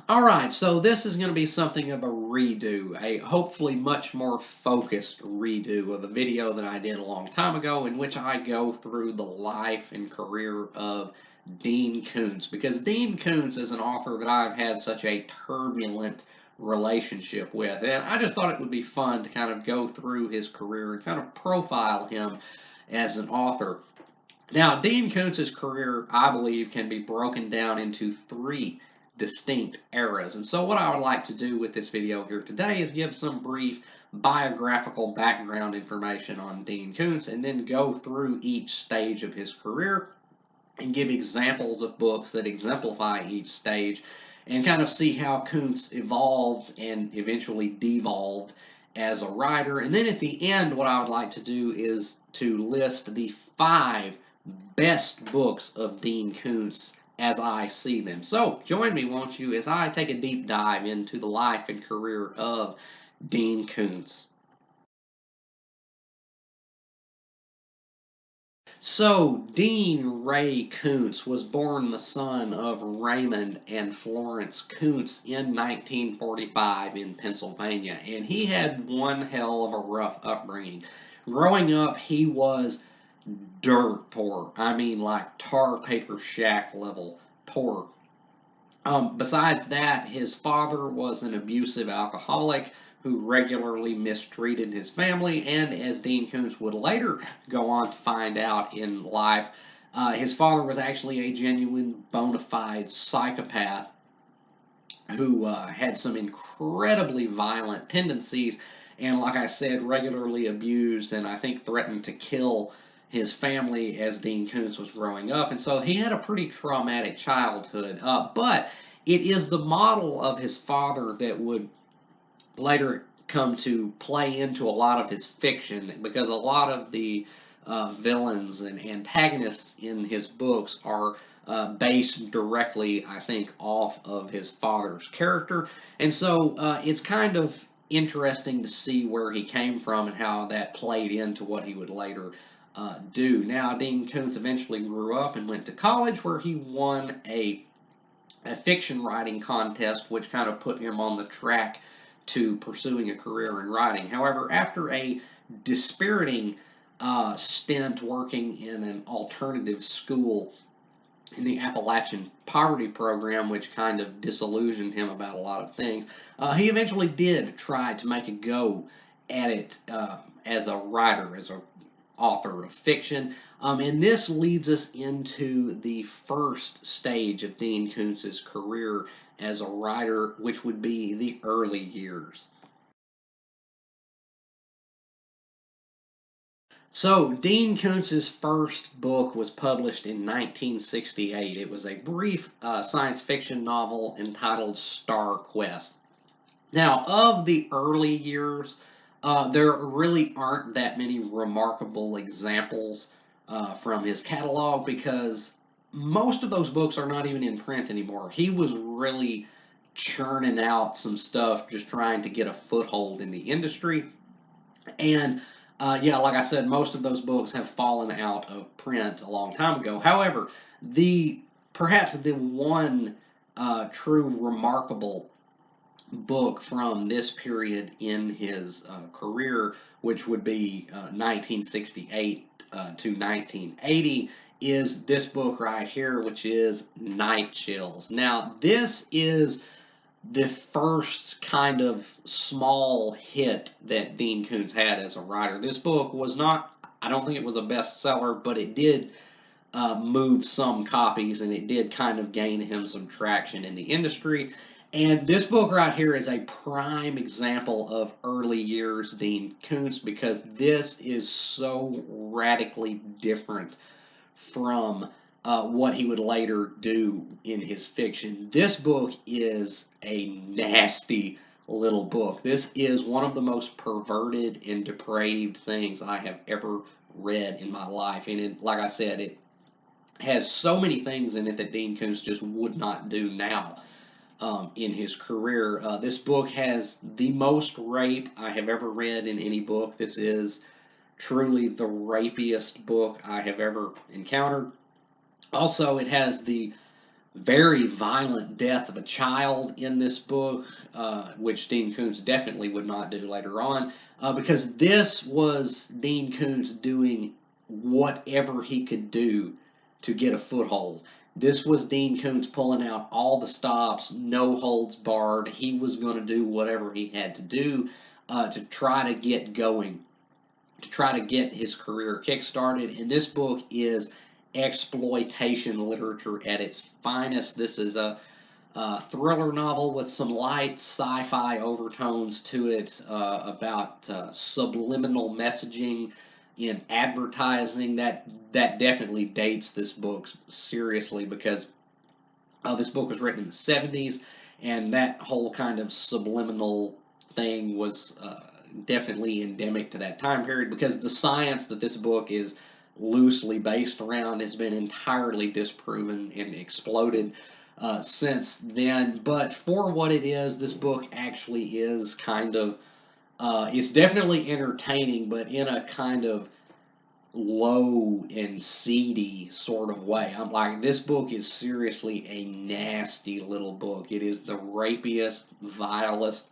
All right, so this is going to be something of a redo, a hopefully much more focused redo of a video that I did a long time ago in which I go through the life and career of Dean Koontz. Because Dean Koontz is an author that I've had such a turbulent relationship with, and I just thought it would be fun to kind of go through his career and kind of profile him as an author. Now, Dean Koontz's career, I believe, can be broken down into three distinct eras. And so what I would like to do with this video here today is give some brief biographical background information on Dean Koontz and then go through each stage of his career and give examples of books that exemplify each stage and kind of see how Koontz evolved and eventually devolved as a writer. And then at the end, what I would like to do is to list the 5 best books of Dean Koontz as I see them. So join me, won't you, as I take a deep dive into the life and career of Dean Koontz. So, Dean Ray Koontz was born the son of Raymond and Florence Koontz in 1945 in Pennsylvania, and he had one hell of a rough upbringing. Growing up, he was dirt poor. I mean, like tar paper shack level poor. Besides that, his father was an abusive alcoholic who regularly mistreated his family, and as Dean Koontz would later go on to find out in life, his father was actually a genuine bona fide psychopath who had some incredibly violent tendencies, and like I said, regularly abused and I think threatened to kill his family as Dean Koontz was growing up. And so he had a pretty traumatic childhood. But it is the model of his father that would later come to play into a lot of his fiction because a lot of the villains and antagonists in his books are based directly, I think, off of his father's character. And so it's kind of interesting to see where he came from and how that played into what he would later do. Now, Dean Koontz eventually grew up and went to college where he won a fiction writing contest, which kind of put him on the track to pursuing a career in writing. However, after a dispiriting stint working in an alternative school in the Appalachian Poverty Program, which kind of disillusioned him about a lot of things, he eventually did try to make a go at it as a writer, as a author of fiction. And this leads us into the first stage of Dean Koontz's career as a writer, which would be the early years. So, Dean Koontz's first book was published in 1968. It was a brief science fiction novel entitled Star Quest. Now, of the early years, there really aren't that many remarkable examples from his catalog because most of those books are not even in print anymore. He was really churning out some stuff just trying to get a foothold in the industry. And yeah, like I said, most of those books have fallen out of print a long time ago. However, the perhaps the one true remarkable book from this period in his career, which would be 1968 to 1980, is this book right here, which is Night Chills. Now, this is the first kind of small hit that Dean Koontz had as a writer. This book was not, I don't think it was a bestseller, but it did move some copies and it did kind of gain him some traction in the industry. And this book right here is a prime example of early years Dean Koontz because this is so radically different from what he would later do in his fiction. This book is a nasty little book. This is one of the most perverted and depraved things I have ever read in my life. And it, like I said, it has so many things in it that Dean Koontz just would not do now in his career. This book has the most rape I have ever read in any book. This is truly the rapiest book I have ever encountered. Also, it has the very violent death of a child in this book, which Dean Koontz definitely would not do later on, because this was Dean Koontz doing whatever he could do to get a foothold. This was Dean Koontz pulling out all the stops, no holds barred. He was going to do whatever he had to do to try to get going, to try to get his career kickstarted. And this book is exploitation literature at its finest. This is a thriller novel with some light sci-fi overtones to it, about subliminal messaging in advertising. That definitely dates this book seriously, because this book was written in the 70s, and that whole kind of subliminal thing was definitely endemic to that time period, because the science that this book is loosely based around has been entirely disproven and exploded since then. But for what it is, this book actually is kind of, it's definitely entertaining, but in a kind of low and seedy sort of way. I'm like, this book is seriously a nasty little book. It is the rapiest, vilest,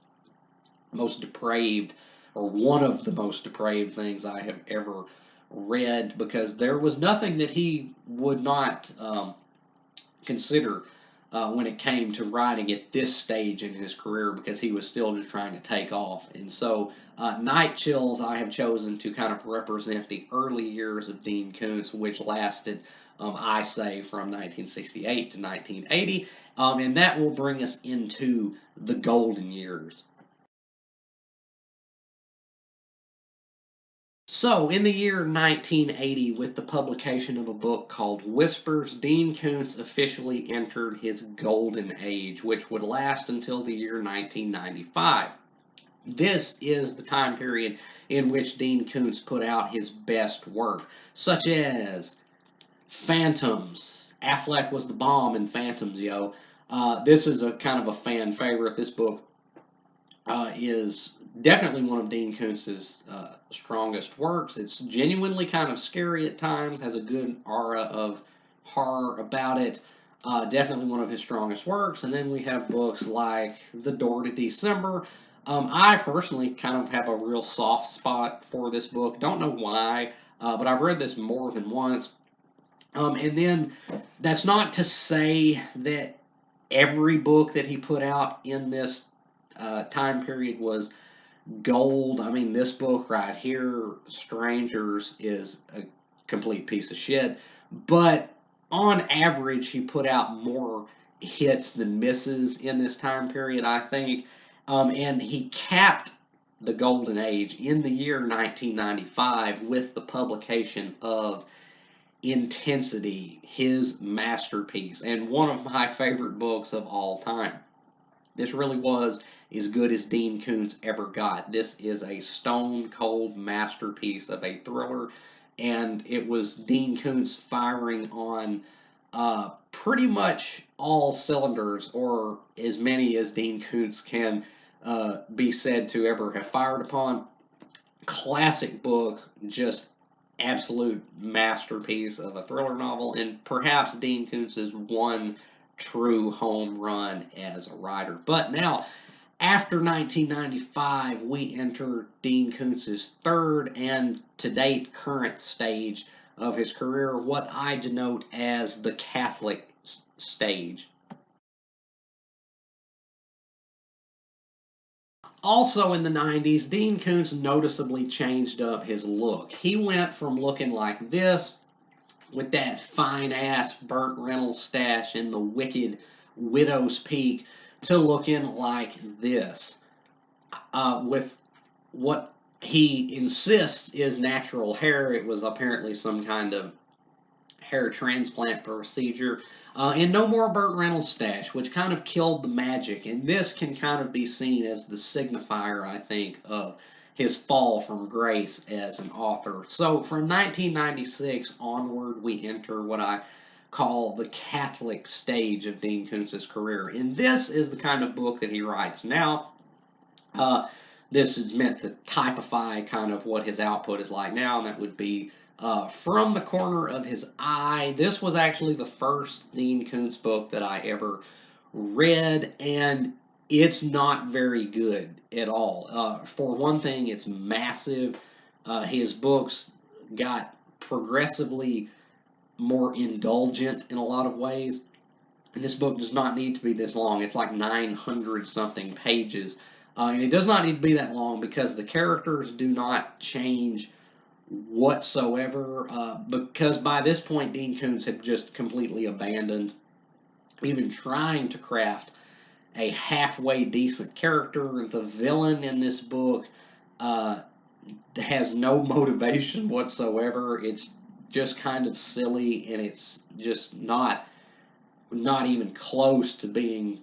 most depraved, or one of the most depraved things I have ever read, because there was nothing that he would not consider when it came to writing at this stage in his career, because he was still just trying to take off. And so, Night Chills I have chosen to kind of represent the early years of Dean Koontz, which lasted, I say, from 1968 to 1980, and that will bring us into the golden years. So, in the year 1980, with the publication of a book called Whispers, Dean Koontz officially entered his golden age, which would last until the year 1995. This is the time period in which Dean Koontz put out his best work, such as Phantoms. Affleck was the bomb in Phantoms, yo. This is a kind of a fan favorite. This book is definitely one of Dean Koontz's strongest works. It's genuinely kind of scary at times, has a good aura of horror about it. Definitely one of his strongest works. And then we have books like The Door to December. I personally kind of have a real soft spot for this book. Don't know why, but I've read this more than once. And then that's not to say that every book that he put out in this time period was gold. I mean, this book right here, Strangers, is a complete piece of shit. But on average, he put out more hits than misses in this time period, I think. And he capped the golden age in the year 1995 with the publication of Intensity, his masterpiece, and one of my favorite books of all time. This really was as good as Dean Koontz ever got. This is a stone cold masterpiece of a thriller, and it was Dean Koontz firing on pretty much all cylinders, or as many as Dean Koontz can be said to ever have fired upon. Classic book, just absolute masterpiece of a thriller novel, and perhaps Dean Koontz's one true home run as a writer. But now, after 1995, we enter Dean Koontz's third and to date current stage of his career, what I denote as the Catholic stage. Also in the 90s, Dean Koontz noticeably changed up his look. He went from looking like this, with that fine ass Burt Reynolds stash and the wicked widow's peak, to looking like this, with what he insists is natural hair. It was apparently some kind of hair transplant procedure. And no more Burt Reynolds stash, which kind of killed the magic. And this can kind of be seen as the signifier, I think, of his fall from grace as an author. So from 1996 onward, we enter what I call the Catholic stage of Dean Koontz's career. And this is the kind of book that he writes now. This is meant to typify kind of what his output is like now, and that would be From the Corner of His Eye. This was actually the first Dean Koontz book that I ever read, and it's not very good at all. For one thing, it's massive. His books got progressively more indulgent in a lot of ways. And this book does not need to be this long. It's like 900 something pages. And it does not need to be that long because the characters do not change whatsoever. Because by this point, Dean Koontz had just completely abandoned even trying to craft a halfway decent character. The villain in this book uh, has no motivation whatsoever. It's just kind of silly, and it's just not even close to being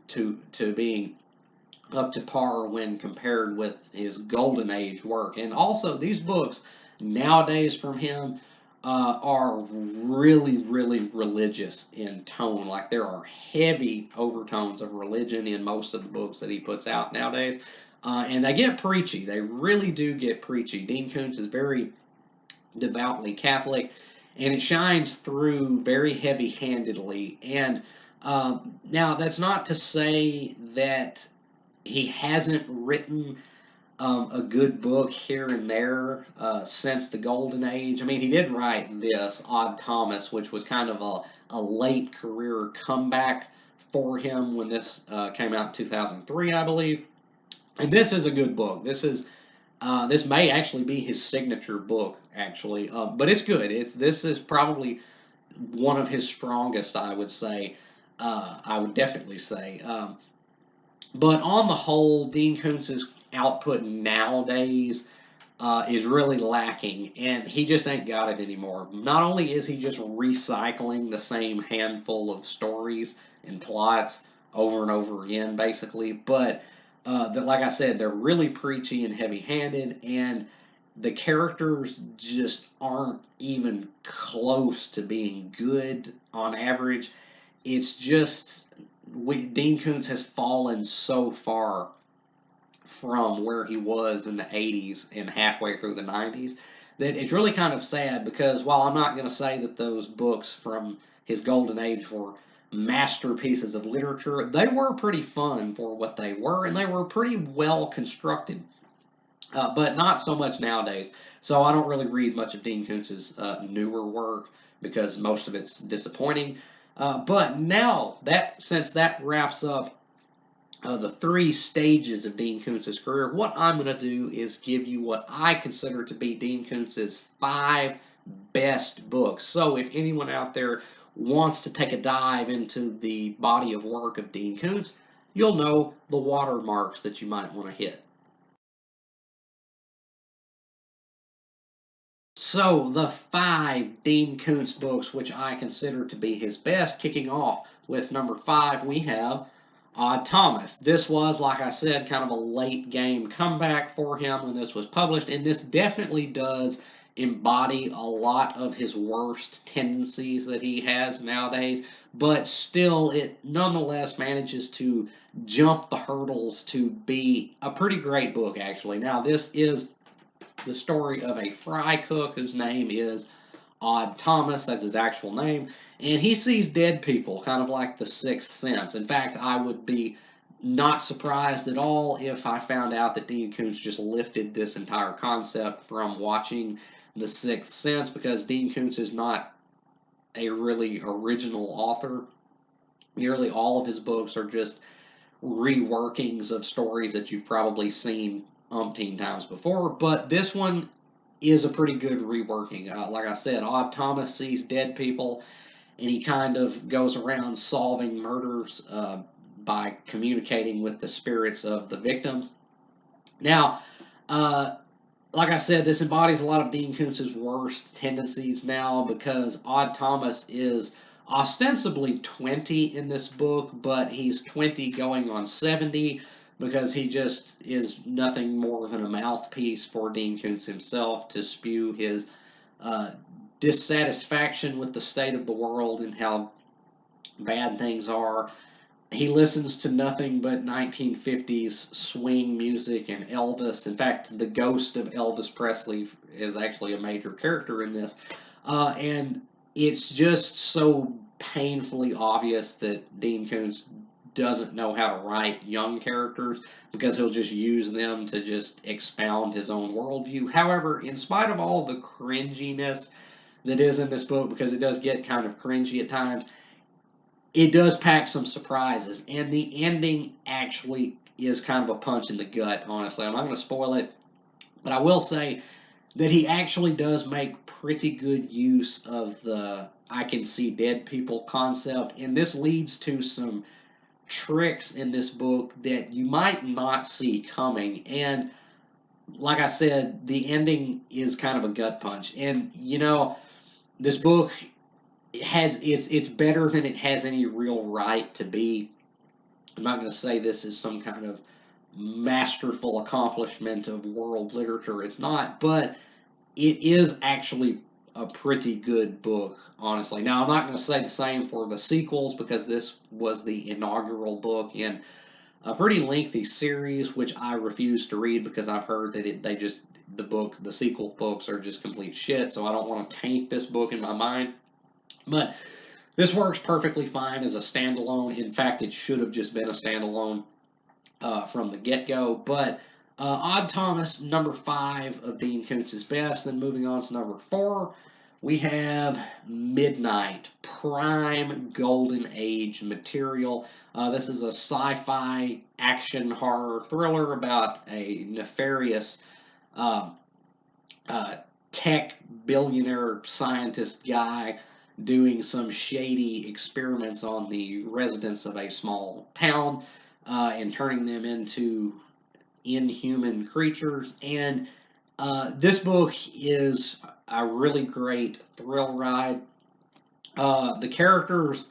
up to par when compared with his golden age work. And also, these books nowadays from him are really, really religious in tone. Like there are heavy overtones of religion in most of the books that he puts out nowadays. And they get preachy. They really do get preachy. Dean Koontz is very devoutly Catholic, and it shines through very heavy handedly. And now, that's not to say that he hasn't written a good book here and there since the Golden Age. I mean, he did write this, Odd Thomas, which was kind of a late career comeback for him when this came out in 2003, I believe. And this is a good book. This may actually be his signature book, actually, but it's good. This is probably one of his strongest, I would say. I would definitely say. But on the whole, Dean Koontz's output nowadays is really lacking, and he just ain't got it anymore. Not only is he just recycling the same handful of stories and plots over and over again, basically, but like I said, they're really preachy and heavy-handed, and the characters just aren't even close to being good on average. It's just Dean Koontz has fallen so far from where he was in the 80s and halfway through the 90s that it's really kind of sad because while I'm not going to say that those books from his golden age were masterpieces of literature, they were pretty fun for what they were, and they were pretty well constructed, but not so much nowadays. So I don't really read much of Dean Koontz's newer work because most of it's disappointing. But now that since that wraps up the three stages of Dean Koontz's career, what I'm going to do is give you what I consider to be Dean Koontz's 5 best books. So if anyone out there wants to take a dive into the body of work of Dean Koontz, you'll know the watermarks that you might want to hit. So, the 5 Dean Koontz books, which I consider to be his best, kicking off with number 5, we have Odd Thomas. This was, like I said, kind of a late game comeback for him when this was published, and this definitely does embody a lot of his worst tendencies that he has nowadays, but still, it nonetheless manages to jump the hurdles to be a pretty great book, actually. Now, this is the story of a fry cook whose name is Odd Thomas. That's his actual name. And he sees dead people, kind of like the Sixth Sense. In fact, I would be not surprised at all if I found out that Dean Koontz just lifted this entire concept from watching The Sixth Sense, because Dean Koontz is not a really original author. Nearly all of his books are just reworkings of stories that you've probably seen umpteen times before, but this one is a pretty good reworking. Like I said, Odd Thomas sees dead people, and he kind of goes around solving murders by communicating with the spirits of the victims. Now, like I said, this embodies a lot of Dean Koontz's worst tendencies now because Odd Thomas is ostensibly 20 in this book, but he's 20 going on 70 because he just is nothing more than a mouthpiece for Dean Koontz himself to spew his dissatisfaction with the state of the world and how bad things are. He listens to nothing but 1950s swing music and Elvis. In fact, the ghost of Elvis Presley is actually a major character in this. And it's just so painfully obvious that Dean Koontz doesn't know how to write young characters because he'll just use them to just expound his own worldview. However, in spite of all the cringiness that is in this book, because it does get kind of cringy at times, it does pack some surprises, and the ending actually is kind of a punch in the gut, honestly. I'm not going to spoil it, but I will say that he actually does make pretty good use of the I can see dead people concept, and this leads to some tricks in this book that you might not see coming. And like I said, the ending is kind of a gut punch. And this book has it's better than it has any real right to be. I'm not going to say this is some kind of masterful accomplishment of world literature. It's not, but it is actually a pretty good book, honestly. Now, I'm not going to say the same for the sequels because this was the inaugural book in a pretty lengthy series, which I refuse to read because I've heard that the sequel books are just complete shit. So I don't want to taint this book in my mind. But this works perfectly fine as a standalone. In fact, it should have just been a standalone from the get go. But Odd Thomas, number 5 of Dean Koontz's best. Then moving on to number 4, we have Midnight, prime golden age material. This is a sci-fi action horror thriller about a nefarious uh, uh, tech billionaire scientist guy doing some shady experiments on the residents of a small town and turning them into inhuman creatures. And this book is a really great thrill ride. The characters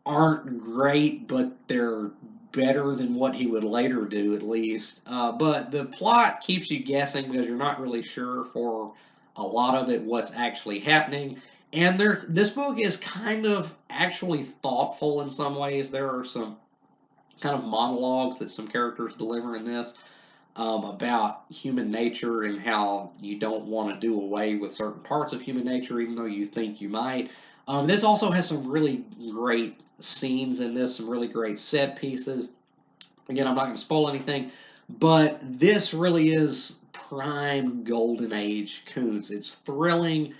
aren't great, but they're better than what he would later do, at least. But the plot keeps you guessing because you're not really sure for a lot of it what's actually happening. And this book is kind of actually thoughtful in some ways. There are some kind of monologues that some characters deliver in this about human nature and how you don't want to do away with certain parts of human nature, even though you think you might. This also has some really great scenes in this, some really great set pieces. Again, I'm not going to spoil anything, but this really is prime golden age Koontz. It's thrilling.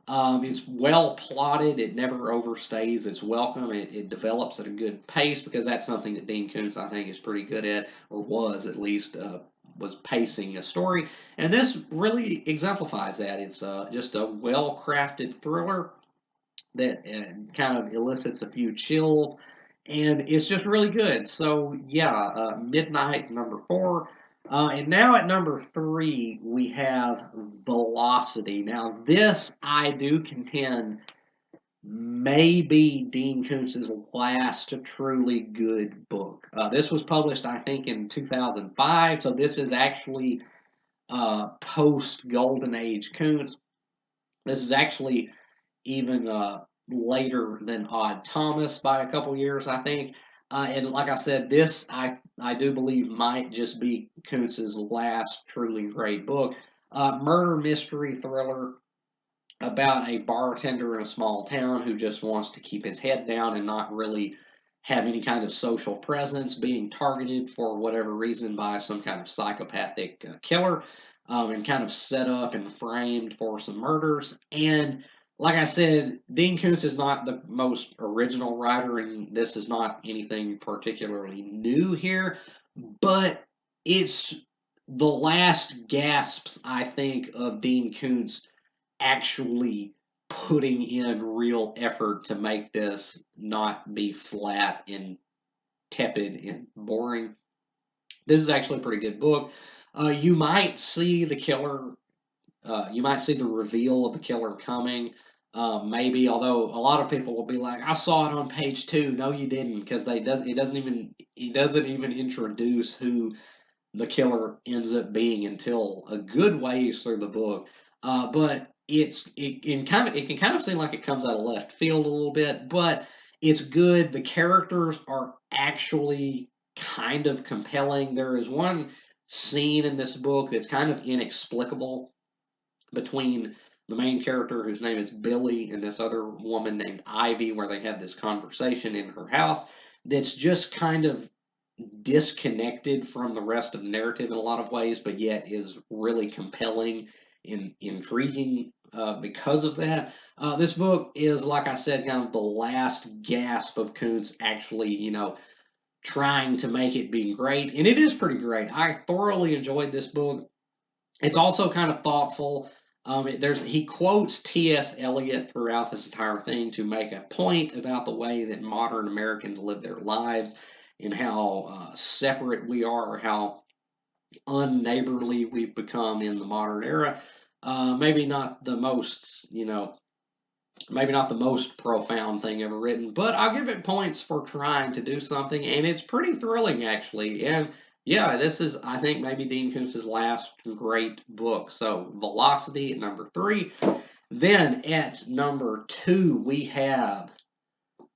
It's well plotted. It never overstays its welcome. It develops at a good pace because that's something that Dean Koontz, I think, is pretty good at, or was at least, was pacing a story. And this really exemplifies that. It's just a well crafted thriller that kind of elicits a few chills, and it's just really good. So yeah, Midnight number 4, and now at number 3 we have Velocity. Now this I do contend may be Dean Koontz's last truly good book. This was published I think in 2005, so this is actually post Golden Age Koontz. This is actually even later than Odd Thomas by a couple years, I think. And like I said, this I do believe might just be Koontz's last truly great book. Murder mystery thriller about a bartender in a small town who just wants to keep his head down and not really have any kind of social presence, being targeted for whatever reason by some kind of psychopathic killer, and kind of set up and framed for some murders. And like I said, Dean Koontz is not the most original writer, and this is not anything particularly new here, but it's the last gasps, I think, of Dean Koontz actually putting in real effort to make this not be flat and tepid and boring. This is actually a pretty good book. You might see the killer. You might see the reveal of the killer coming. Maybe, although a lot of people will be like, "I saw it on page 2." No, you didn't, because it doesn't even introduce who the killer ends up being until a good ways through the book. But it can kind of seem like it comes out of left field a little bit, but it's good. The characters are actually kind of compelling. There is one scene in this book that's kind of inexplicable between the main character, whose name is Billy, and this other woman named Ivy, where they have this conversation in her house that's just kind of disconnected from the rest of the narrative in a lot of ways, but yet is really compelling and intriguing because of that. This book is, like I said, kind of the last gasp of Koontz actually, trying to make it be great, and it is pretty great. I thoroughly enjoyed this book. It's also kind of thoughtful. He quotes T.S. Eliot throughout this entire thing to make a point about the way that modern Americans live their lives and how separate we are, how unneighborly we've become in the modern era. Maybe not the most, maybe not the most profound thing ever written, but I'll give it points for trying to do something, and it's pretty thrilling actually. And yeah, this is, I think, maybe Dean Koontz's last great book. So Velocity at number 3. Then at number 2 we have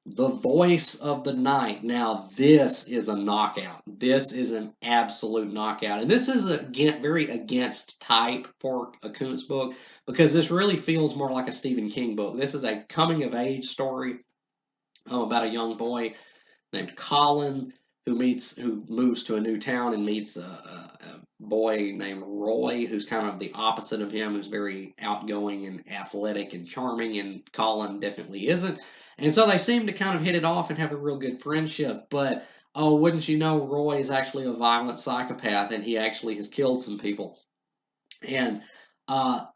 The Voice of the Night. Now, this is a knockout. This is an absolute knockout. And this is very against type for a Koontz book because this really feels more like a Stephen King book. This is a coming of age story about a young boy named Colin who moves to a new town and meets a boy named Roy, who's kind of the opposite of him, who's very outgoing and athletic and charming, and Colin definitely isn't. And so they seem to kind of hit it off and have a real good friendship. But oh, wouldn't you know, Roy is actually a violent psychopath, and he actually has killed some people. And uh,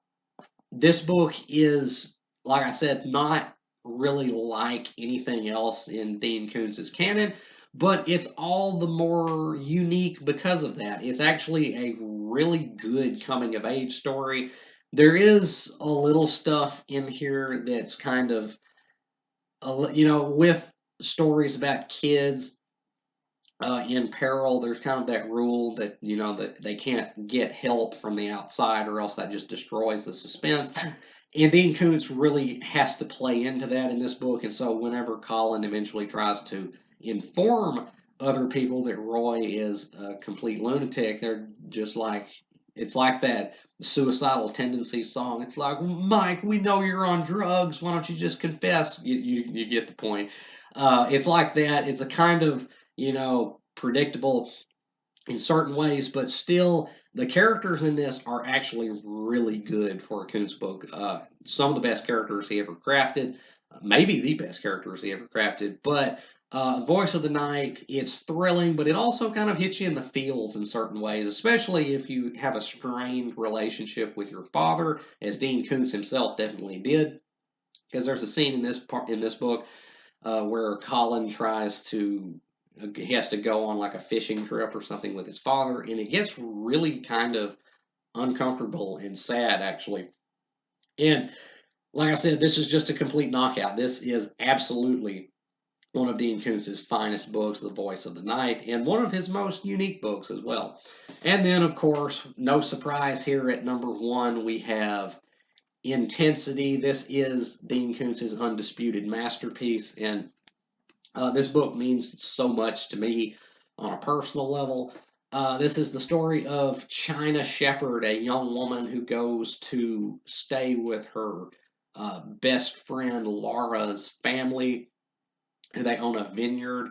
this book is, like I said, not really like anything else in Dean Koontz's canon, but it's all the more unique because of that. It's actually a really good coming of age story. There is a little stuff in here that's kind of, with stories about kids in peril. There's kind of that rule that that they can't get help from the outside, or else that just destroys the suspense. And Dean Koontz really has to play into that in this book, and so whenever Colin eventually tries to inform other people that Roy is a complete lunatic, they're just like, it's like that suicidal tendency song. It's like, Mike, we know you're on drugs. Why don't you just confess? You get the point. It's like that. It's a kind of predictable in certain ways, but still the characters in this are actually really good for a Koontz book. Some of the best characters he ever crafted, maybe the best characters he ever crafted. But Voice of the Night, it's thrilling, but it also kind of hits you in the feels in certain ways, especially if you have a strained relationship with your father, as Dean Koontz himself definitely did. Because there's a scene in this book where Colin tries to he has to go on like a fishing trip or something with his father, and it gets really kind of uncomfortable and sad actually. And like I said, this is just a complete knockout. This is absolutely one of Dean Koontz's finest books, The Voice of the Night, and one of his most unique books as well. And then, of course, no surprise here at number 1, we have Intensity. This is Dean Koontz's undisputed masterpiece, and this book means so much to me on a personal level. This is the story of China Shepherd, a young woman who goes to stay with her best friend Laura's family. They own a vineyard,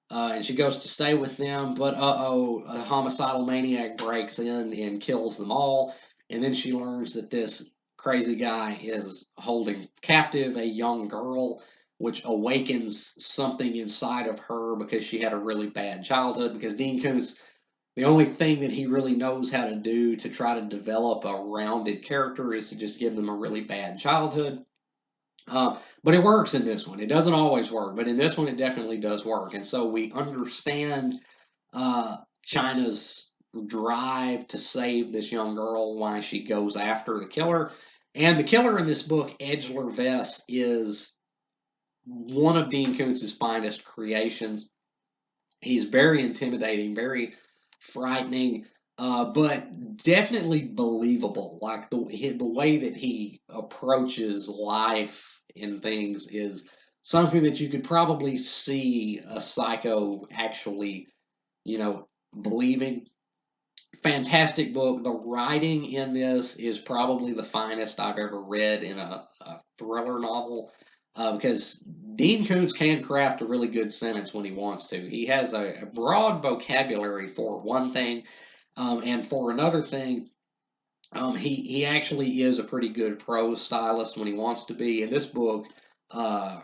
and she goes to stay with them. But a homicidal maniac breaks in and kills them all. And then she learns that this crazy guy is holding captive a young girl, which awakens something inside of her because she had a really bad childhood. Because Dean Koontz, the only thing that he really knows how to do to try to develop a rounded character is to just give them a really bad childhood. But it works in this one. It doesn't always work, but in this one, it definitely does work. And so we understand China's drive to save this young girl, why she goes after the killer. And the killer in this book, Edgeler Vest, is one of Dean Koontz's finest creations. He's very intimidating, very frightening, but definitely believable. Like the way that he approaches life and things is something that you could probably see a psycho actually, believing. Fantastic book. The writing in this is probably the finest I've ever read in a thriller novel. Because Dean Koontz can craft a really good sentence when he wants to. He has a broad vocabulary for one thing, and for another thing, he actually is a pretty good prose stylist when he wants to be. And this book uh,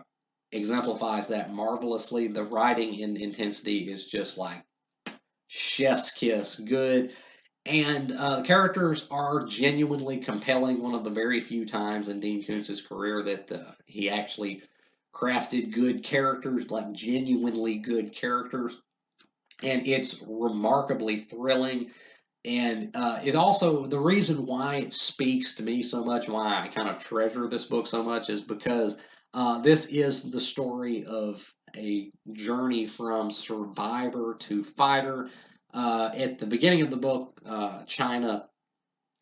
exemplifies that marvelously. The writing and intensity is just like chef's kiss good. And the characters are genuinely compelling. One of the very few times in Dean Koontz's career that he actually crafted good characters, like genuinely good characters. And it's remarkably thrilling. And it also, the reason why it speaks to me so much, why I kind of treasure this book so much, is because this is the story of a journey from survivor to fighter. At the beginning of the book, China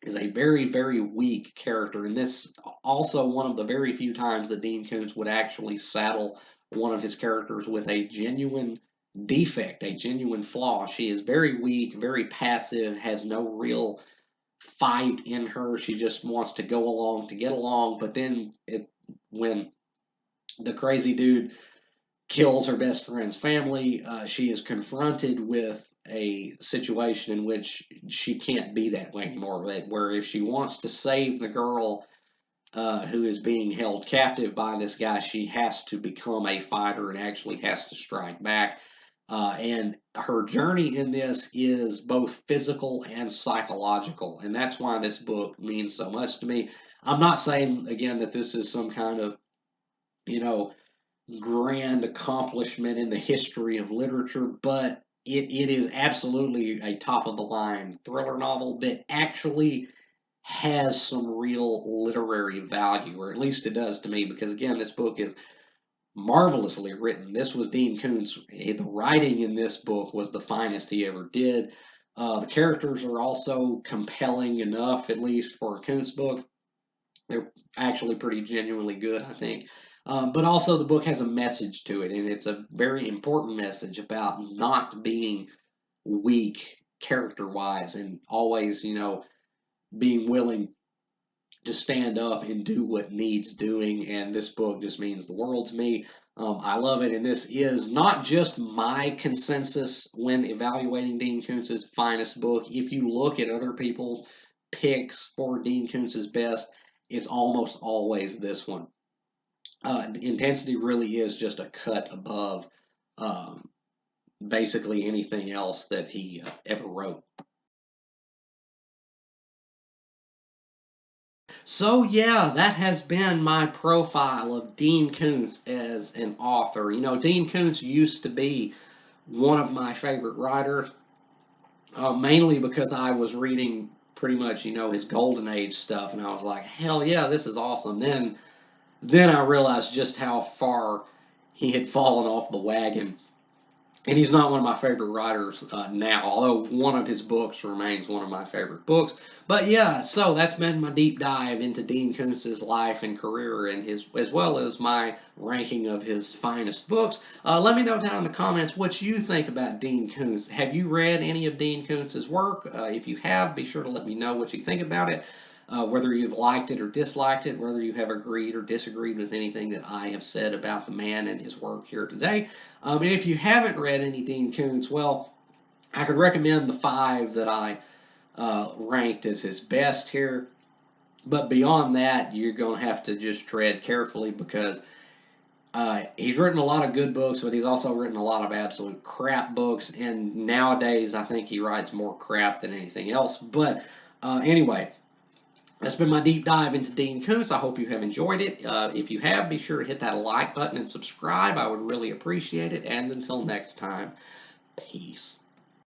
is a very, very weak character, and this also one of the very few times that Dean Koontz would actually saddle one of his characters with a genuine defect, a genuine flaw. She is very weak, very passive, has no real fight in her. She just wants to go along to get along. But then, when the crazy dude kills her best friend's family, she is confronted with a situation in which she can't be that way anymore. Where if she wants to save the girl who is being held captive by this guy, she has to become a fighter and actually has to strike back. And her journey in this is both physical and psychological. And that's why this book means so much to me. I'm not saying, again, that this is some kind of, you know, grand accomplishment in the history of literature, but it is absolutely a top of the line thriller novel that actually has some real literary value, or at least it does to me, because again, this book is marvelously written. This was Dean Koontz. The writing in this book was the finest he ever did. The characters are also compelling enough, at least for a Koontz book. They're actually pretty genuinely good, I think. But also, the book has a message to it, and it's a very important message about not being weak character wise and always, being willing to stand up and do what needs doing. And this book just means the world to me. I love it, and this is not just my consensus when evaluating Dean Koontz's finest book. If you look at other people's picks for Dean Koontz's best, it's almost always this one. Intensity really is just a cut above um, basically anything else that he ever wrote. So yeah, that has been my profile of Dean Koontz as an author. Dean Koontz used to be one of my favorite writers, mainly because I was reading pretty much, his Golden Age stuff, and I was like, hell yeah, this is awesome. Then I realized just how far he had fallen off the wagon. And he's not one of my favorite writers now, although one of his books remains one of my favorite books. But yeah, so that's been my deep dive into Dean Koontz's life and career, and as well as my ranking of his finest books. Let me know down in the comments what you think about Dean Koontz. Have you read any of Dean Koontz's work? If you have, be sure to let me know what you think about it. Whether you've liked it or disliked it, whether you have agreed or disagreed with anything that I have said about the man and his work here today. And if you haven't read any Dean Koontz, well, I could recommend the 5 that I ranked as his best here. But beyond that, you're going to have to just tread carefully, because he's written a lot of good books, but he's also written a lot of absolute crap books. And nowadays, I think he writes more crap than anything else. But anyway, that's been my deep dive into Dean Koontz. I hope you have enjoyed it. If you have, be sure to hit that like button and subscribe. I would really appreciate it. And until next time, peace.